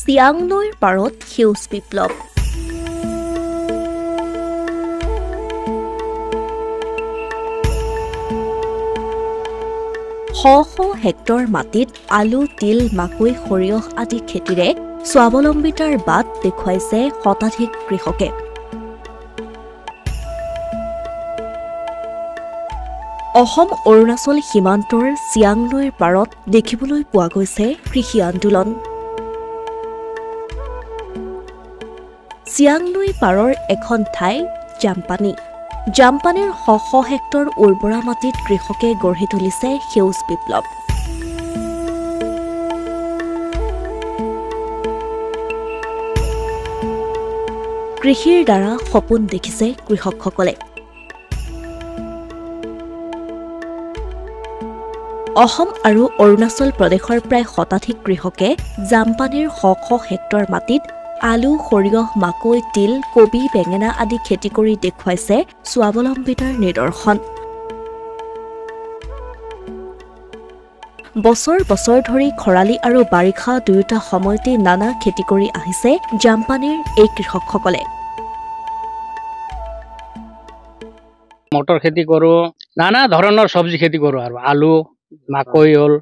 চিয়াং নৈৰ পাৰত সেউজ বিপ্লৱ। শ শ হেক্টৰ মাটিত আলু, তিল, মাকৈ, সৰিয়হ আদি খেতিৰে স্বাৱলম্বিতাৰ বাট দেখুৱাইছে শতাধিক কৃষকে। অসম অৰুণাচল সীমান্তৰ চিয়াং নৈৰ পাৰত দেখিবলৈ পোৱা গৈছে কৃষি আন্দোলন। চিয়াং নৈ পাৰৰ এখন ঠাই জাম্পানী। জাম্পানীৰ শ শ হেক্টৰ উৰ্বৰা মাটিত কৃষকে গঢ়ি তুলিছে সেউজ বিপ্লৱ। কৃষিৰ দ্বাৰা সপোন দেখিছে কৃষকসকলে। অসম আৰু অৰুণাচল প্ৰদেশৰ প্ৰায় শতাধিক কৃষকে জাম্পানীৰ শ শ হেক্টৰ মাটিত আলু, সৰিয়হ, মাকৈ, তিল, কবি, বেঙেনা আদি খেতি কৰি দেখুৱাইছে স্বাৱলম্বিতাৰ নিদৰ্শন। বছৰ বছৰ ধৰি খৰালি আৰু বাৰিষা দুয়োটা সময়তে নানা খেতি কৰি আহিছে জাম্পানীৰ এই কৃষকসকলে। মটৰ খেতি কৰো, নানা ধৰণৰ চব্জি খেতি কৰো আৰু আলু, মাকৈ হ'ল,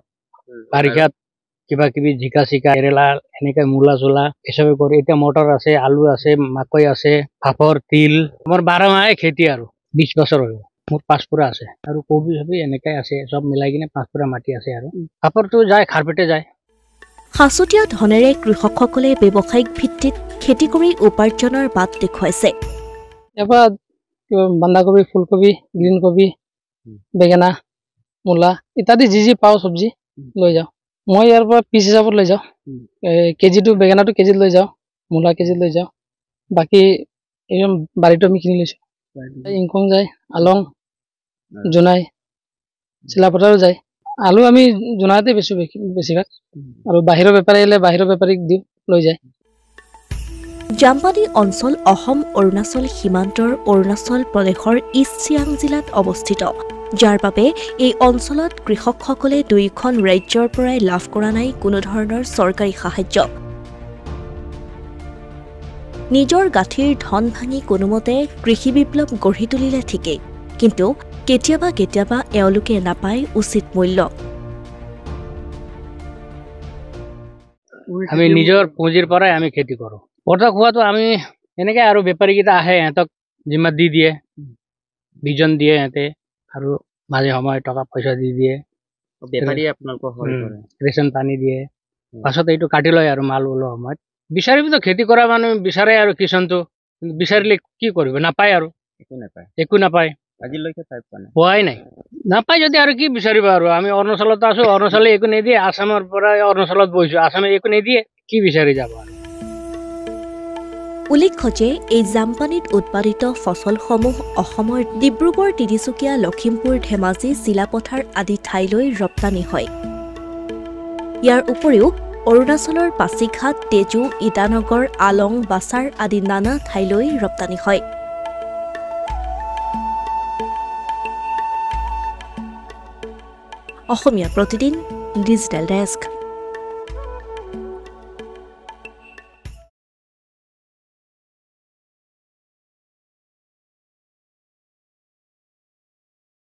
বাৰিষাত কিবা কিবি জিকা চিকা, কেৰেলা, এনেকে মূলা চোলা এসবে কৰো। এতিয়া মটৰ আছে, আলু আছে, মাকৈ আছে, ফাপৰ, তিল, মোৰ 12 মাহে খেতি আৰু 20 বছৰ হৈ গ'ল। মোৰ 5 পুৰা আছে আৰু কবি ছবি এনেকাই আছে, সব মিলাই কিনে 5 পুৰা মাটি আছে আৰু ফাপৰটো যায়, খাৰপেটে যায়। সাঁচতীয়া ধনেৰে কৃষকসকলে ব্যৱসায়িক ভিত্তিত খেতি কৰি উপাৰ্জনৰ বাট দেখুৱাইছে। এবাৰ বন্ধাকবি, ফুলকবি, গ্ৰীণ কবি, বেঙেনা, মূলা ইত্যাদি যি পাওঁ চব্জি লৈ যাওঁ। মই ইয়াৰ পৰা পিচ হিচাপত লৈ যাওঁ। কেজিটো বেঙেনাটো কেজিত লৈ যাওঁ, মূলা কেজিত লৈ যাওঁ। বাকী একদম বাৰীটো আমি কিনি লৈছোঁ। ইংকং যায়, আলং, জোনাই, চিলাপথাৰো যায়। আলু আমি জোনাইতে বেচোঁ বেছিভাগ, আৰু বাহিৰৰ বেপাৰী আহিলে বাহিৰৰ বেপাৰীক দিওঁ, লৈ যায়। জাম্পানী অঞ্চল অসম অৰুণাচল সীমান্তৰ অৰুণাচল প্ৰদেশৰ ইষ্ট চিয়াং জিলাত অৱস্থিত, যাৰ বাবে এই অঞ্চলত কৃষকসকলে দুয়োখন ৰাজ্যৰ পৰাই লাভ কৰা নাই কোনো ধৰণৰ চৰকাৰী সাহায্য। নিজৰ গাঁঠিৰ ধন ভাঙি কোনোমতে কৃষি বিপ্লৱ গঢ়ি তুলিলে ঠিকেই, কিন্তু কেতিয়াবা কেতিয়াবা এওঁলোকে নাপায় উচিত মূল্য। আমি নিজৰ পুঁজিৰ পৰাই আমি খেতি কৰো। বৰ্তমান খোৱাটো আমি এনেকে আৰু বেপাৰীকেইটা আহে, সিহঁতক জিম্মাত দি দিয়ে, বিজন দিয়ে সিহঁতে, আৰু মাজে সময়ে টকা পইচা দি দিয়ে। বেপাৰীয়ে আপোনালোকক সহায় কৰে, ৰেচন পানী দিয়ে। পাছত এইটো কাটি লয় আৰু মাল ওলোৱা সময়ত। বিচাৰিবতো খেতি কৰা মানুহ বিচাৰে আৰু কিষাণটো, বিচাৰিলে কি কৰিব, নাপায় আৰু একো নাপায়। আজিলৈকে পোৱাই নাই। নাপায় যদি আৰু কি বিচাৰিব আৰু। আমি অৰুণাচলত আছো, অৰুণাচলে একো নিদিয়ে, আসামৰ পৰা অৰুণাচলত বহিছো, আসামে একো নিদিয়ে, কি বিচাৰি যাব আৰু। উল্লেখ্য যে এই জাম্পানীত উৎপাদিত ফচলসমূহ অসমৰ ডিব্ৰুগড়, তিনিচুকীয়া, লখিমপুৰ, ধেমাজি, চিলাপথাৰ আদি ঠাইলৈ ৰপ্তানি হয়। ইয়াৰ উপৰিও অৰুণাচলৰ পাছিঘাট, তেজু, ইটানগৰ, আলং, বাছাৰ আদি নানা ঠাইলৈ ৰপ্তানি হয়। Asomiya Pratidin digital desk.